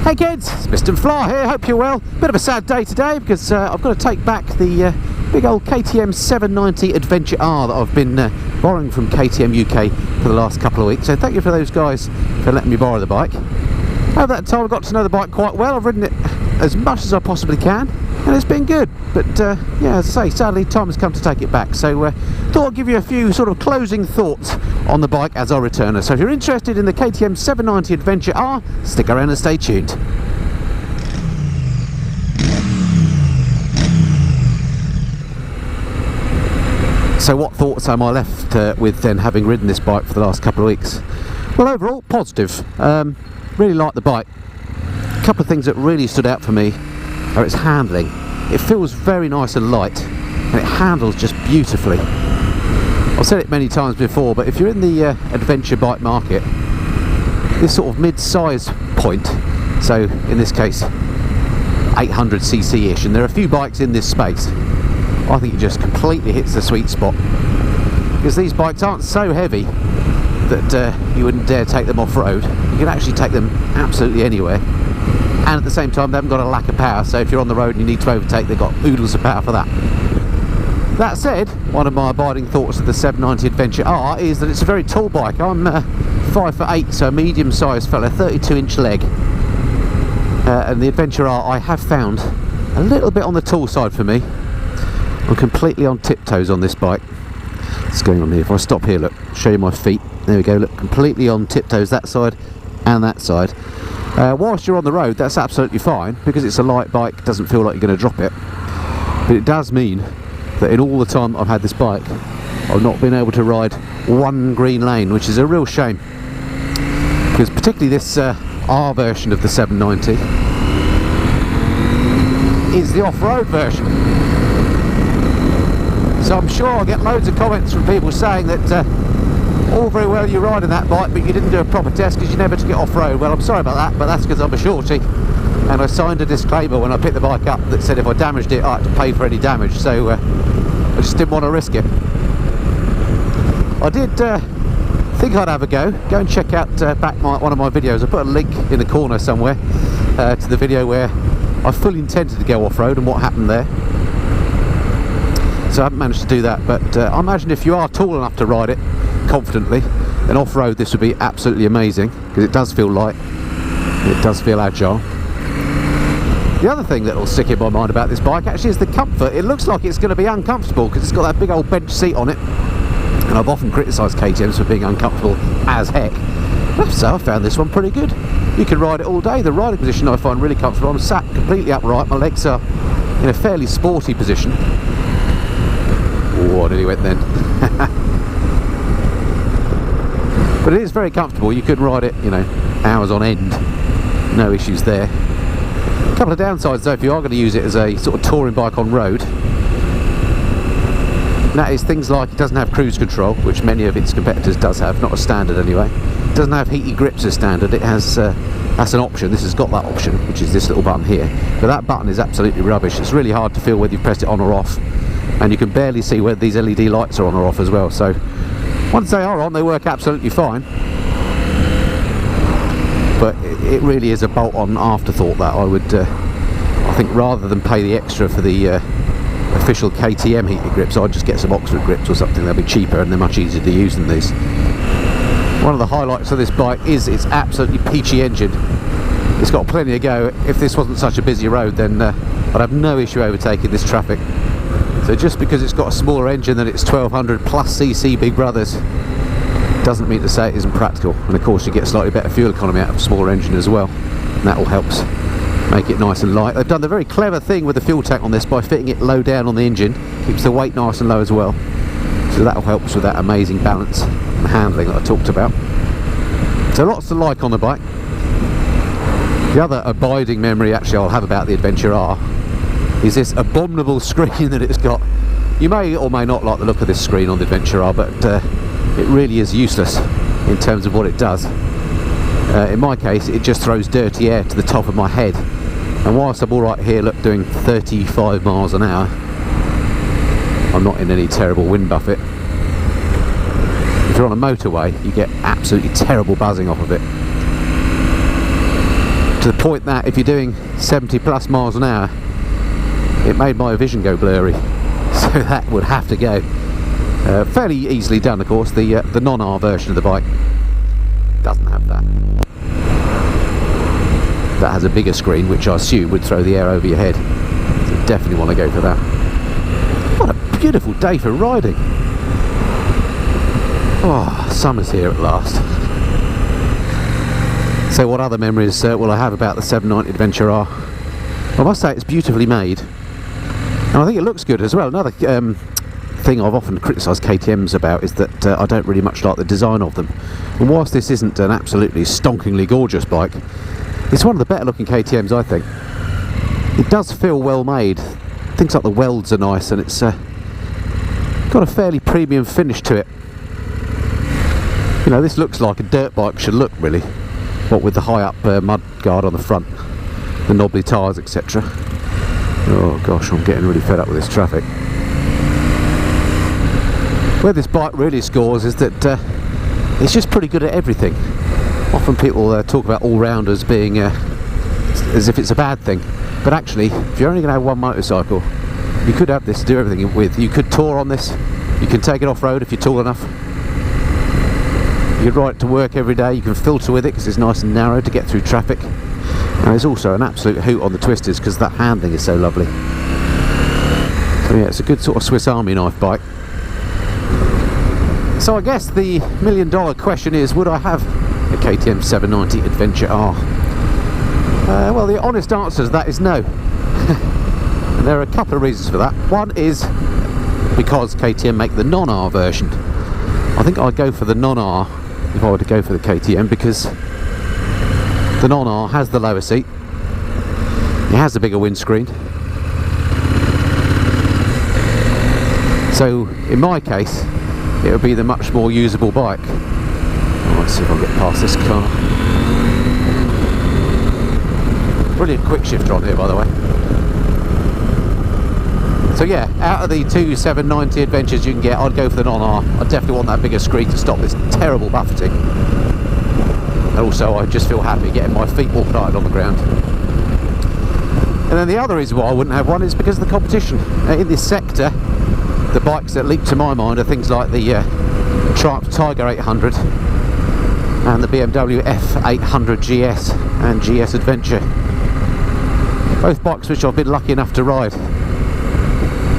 Hey kids, it's Mr. Fly here, hope you're well. Bit of a sad day today because I've got to take back the big old KTM 790 Adventure R that I've been borrowing from KTM UK for the last couple of weeks. So thank you for those guys for letting me borrow the bike. Over that time I got to know the bike quite well. I've ridden it as much as I possibly can and it's been good. But yeah, as I say, sadly time has come to take it back. So thought I'd give you a few sort of closing thoughts on the bike as I return her. So if you're interested in the KTM 790 Adventure R, stick around and stay tuned. So what thoughts am I left with then, having ridden this bike for the last couple of weeks? Well, overall positive. Really like the bike. A couple of things that really stood out for me are its handling. It feels very nice and light and it handles just beautifully. I've said it many times before, but if you're in the adventure bike market, this sort of mid-size point, so in this case 800cc-ish, and there are a few bikes in this space, I think it just completely hits the sweet spot, because these bikes aren't so heavy that you wouldn't dare take them off-road. You can actually take them absolutely anywhere, and at the same time they haven't got a lack of power, so if you're on the road and you need to overtake, they've got oodles of power for that. That said, one of my abiding thoughts of the 790 Adventure R is that it's a very tall bike. I'm 5'8", so a medium-sized fella, 32-inch leg, and the Adventure R I have found a little bit on the tall side for me. I'm completely on tiptoes on this bike. What's going on here? If I stop here, look, show you my feet. There we go, look, completely on tiptoes that side and that side. Whilst you're on the road, that's absolutely fine, because it's a light bike, it doesn't feel like you're going to drop it. But it does mean that in all the time I've had this bike, I've not been able to ride one green lane, which is a real shame. Because particularly this R version of the 790 is the off-road version. So I'm sure I'll get loads of comments from people saying that all very well you're riding that bike, but you didn't do a proper test because you never took it off-road. Well, I'm sorry about that, but that's because I'm a shorty, and I signed a disclaimer when I picked the bike up that said if I damaged it I had to pay for any damage, so I just didn't want to risk it. I did think I'd have a go and check out back one of my videos. I put a link in the corner somewhere to the video where I fully intended to go off-road and what happened there. So I haven't managed to do that, but I imagine if you are tall enough to ride it confidently, then off-road this would be absolutely amazing, because it does feel light, it does feel agile. The other thing that will stick in my mind about this bike actually is the comfort. It looks like it's going to be uncomfortable because it's got that big old bench seat on it, and I've often criticised KTMs for being uncomfortable as heck. So I found this one pretty good. You can ride it all day. The riding position I find really comfortable. I'm sat completely upright, my legs are in a fairly sporty position. Oh, I nearly went then. But it is very comfortable. You could ride it, you know, hours on end, no issues there. A couple of downsides though if you are going to use it as a sort of touring bike on road, and that is things like it doesn't have cruise control, which many of its competitors does have, not as standard anyway. It doesn't have heated grips as standard. It has that's an option. This has got that option, which is this little button here, but that button is absolutely rubbish. It's really hard to feel whether you've pressed it on or off, and you can barely see whether these LED lights are on or off as well. So once they are on, they work absolutely fine, but it really is a bolt-on afterthought that I would I think rather than pay the extra for the official KTM heated grips, I'd just get some Oxford grips or something. They'll be cheaper and they're much easier to use than these. One of the highlights of this bike is its absolutely peachy engine. It's got plenty of go. If this wasn't such a busy road, then I'd have no issue overtaking this traffic. So just because it's got a smaller engine than its 1200 plus cc big brothers doesn't mean to say it isn't practical. And of course you get slightly better fuel economy out of a smaller engine as well, and that all helps make it nice and light. They've done the very clever thing with the fuel tank on this by fitting it low down on the engine, keeps the weight nice and low as well, so that will help with that amazing balance and handling that I talked about. So lots to like on the bike. The other abiding memory actually I'll have about the Adventure R is this abominable screen that it's got. You may or may not like the look of this screen on the Adventure R, but it really is useless in terms of what it does. In my case, it just throws dirty air to the top of my head, and whilst I'm alright here, look, doing 35 miles an hour, I'm not in any terrible wind buffet. If you're on a motorway, you get absolutely terrible buzzing off of it. to the point that if you're doing 70 plus miles an hour, it made my vision go blurry, so that would have to go. Fairly easily done, of course. The non-R version of the bike doesn't have that. That has a bigger screen, which I assume would throw the air over your head. So definitely want to go for that. What a beautiful day for riding. Oh, summer's here at last. So what other memories will I have about the 790 Adventure R? I must say it's beautifully made. And I think it looks good as well. Another thing I've often criticised KTMs about is that I don't really much like the design of them. And whilst this isn't an absolutely stonkingly gorgeous bike, it's one of the better looking KTMs, I think. It does feel well made. Things like the welds are nice, and it's got a fairly premium finish to it. You know, this looks like a dirt bike should look, really. What with the high up mud guard on the front, the knobbly tyres, etc. Oh gosh, I'm getting really fed up with this traffic. Where this bike really scores is that it's just pretty good at everything. Often people talk about all-rounders being as if it's a bad thing, but actually, if you're only going to have one motorcycle, you could have this to do everything with. You could tour on this, you can take it off-road if you're tall enough, you could ride it to work every day, you can filter with it because it's nice and narrow to get through traffic. And there's also an absolute hoot on the twisters because that handling is so lovely. So yeah, it's a good sort of Swiss Army knife bike. So I guess the million-dollar question is, would I have a KTM 790 Adventure R? Well, the honest answer to that is no. And there are a couple of reasons for that. One is because KTM make the non-R version. I think I'd go for the non-R if I were to go for the KTM, because the non-R has the lower seat, it has a bigger windscreen, so in my case it would be the much more usable bike. Let's see if I can get past this car. Brilliant quick shifter on here, by the way. So yeah, out of the two 790 Adventures you can get, I'd go for the non-R. I definitely want that bigger screen to stop this terrible buffeting. And also I just feel happy getting my feet more planted on the ground. And then the other reason why I wouldn't have one is because of the competition. In this sector, the bikes that leap to my mind are things like the Triumph Tiger 800 and the BMW F800 GS and GS Adventure. Both bikes which I've been lucky enough to ride.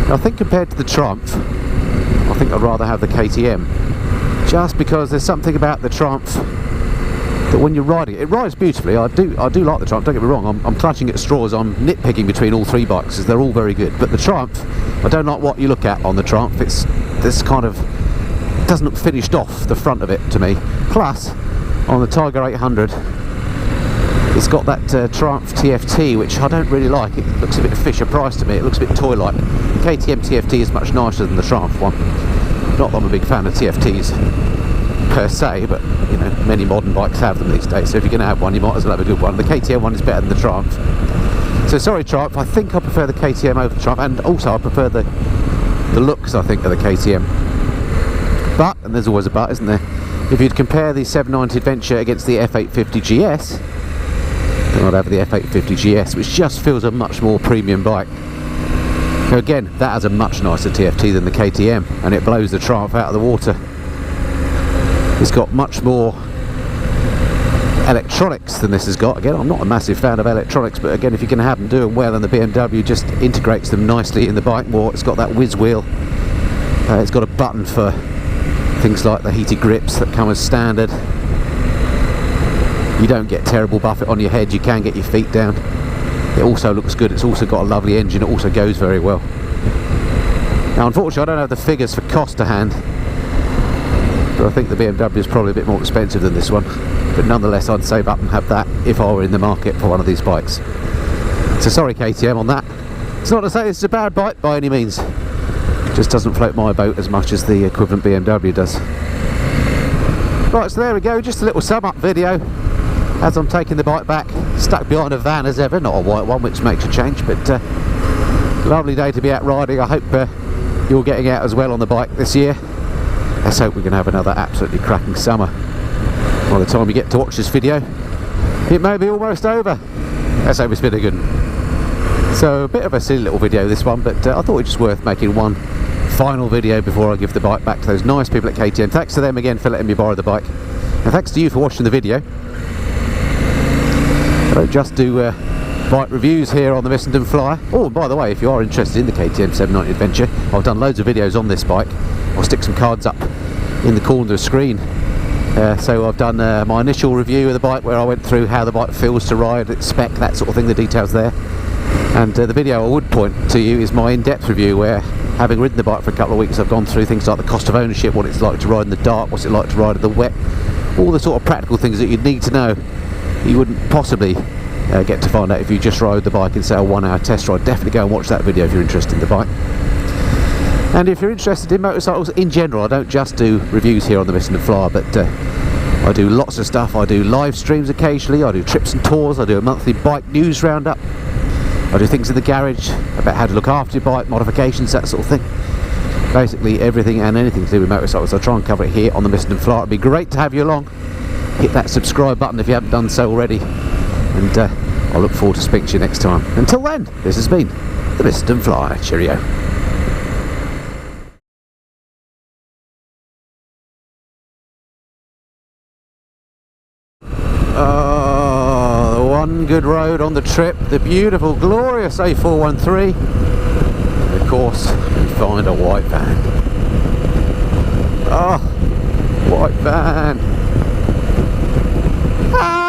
I think compared to the Triumph, I think I'd rather have the KTM, just because there's something about the Triumph that when you're riding it rides beautifully. I do like the Triumph, don't get me wrong, I'm clutching at straws, I'm nitpicking between all three bikes because they're all very good, but the Triumph, I don't like what you look at on the Triumph. It's this kind of, it doesn't look finished off the front of it to me. Plus, on the Tiger 800, it's got that Triumph TFT, which I don't really like. It looks a bit Fisher Price to me, it looks a bit toy-like. The KTM TFT is much nicer than the Triumph one. Not that I'm a big fan of TFTs per se, but you know, many modern bikes have them these days, so if you're going to have one, you might as well have a good one. The KTM one is better than the Triumph. So sorry Triumph, I think I prefer the KTM over the Triumph, and also I prefer the looks, I think, of the KTM. But, and there's always a but, isn't there, if you'd compare the 790 Adventure against the F850 GS, I'd have the F850 GS, which just feels a much more premium bike. So again, that has a much nicer TFT than the KTM, and it blows the Triumph out of the water. It's got much more electronics than this has got. Again, I'm not a massive fan of electronics, but again, if you can have them doing well, and the BMW just integrates them nicely in the bike more. It's got that whiz wheel, it's got a button for things like the heated grips that come as standard. You don't get terrible buffet on your head, you can get your feet down. It also looks good, it's also got a lovely engine, it also goes very well. Now unfortunately I don't have the figures for cost to hand, but I think the BMW is probably a bit more expensive than this one. But nonetheless I'd save up and have that if I were in the market for one of these bikes. So sorry KTM on that. It's not to say it's a bad bike by any means, it just doesn't float my boat as much as the equivalent BMW does. Right, so there we go, just a little sum up video as I'm taking the bike back, stuck behind a van as ever, not a white one, which makes a change, but lovely day to be out riding. I hope you're getting out as well on the bike this year. Let's hope we can have another absolutely cracking summer. By the time you get to watch this video, it may be almost over. let's hope it's been a good one. So a bit of a silly little video this one, but I thought it was worth making one final video before I give the bike back to those nice people at KTM. Thanks to them again for letting me borrow the bike, and thanks to you for watching the video. I don't just do bike reviews here on the Missenden Flyer. Oh, and by the way, if you are interested in the KTM 790 Adventure, I've done loads of videos on this bike. I'll stick some cards up in the corner of the screen. So I've done my initial review of the bike, where I went through how the bike feels to ride, its spec, that sort of thing, the details there. And the video I would point to you is my in-depth review, where, having ridden the bike for a couple of weeks, I've gone through things like the cost of ownership, what it's like to ride in the dark, what's it like to ride in the wet, all the sort of practical things that you'd need to know you wouldn't possibly get to find out if you just rode the bike in, say, a 1 hour test ride. Definitely go and watch that video if you're interested in the bike. And if you're interested in motorcycles in general, I don't just do reviews here on the Missenden Flyer, but I do lots of stuff. I do live streams occasionally, I do trips and tours, I do a monthly bike news roundup, I do things in the garage about how to look after your bike, modifications, that sort of thing. Basically everything and anything to do with motorcycles. I'll try and cover it here on the Missenden Flyer. It'd be great to have you along. Hit that subscribe button if you haven't done so already, and I look forward to speaking to you next time. Until then, this has been the Missenden Flyer. Cheerio. Oh, the one good road on the trip, the beautiful, glorious A413. And of course, we find a white van. Oh, white van. Ah!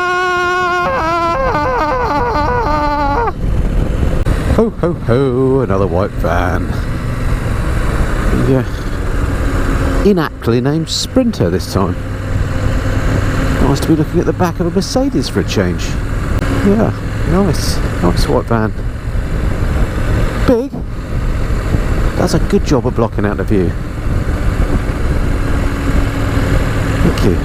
Ho ho ho, another white van. Yeah, inaptly named Sprinter this time. Nice to be looking at the back of a Mercedes for a change. Yeah, nice white van. Big. Does a good job of blocking out the view. Thank you.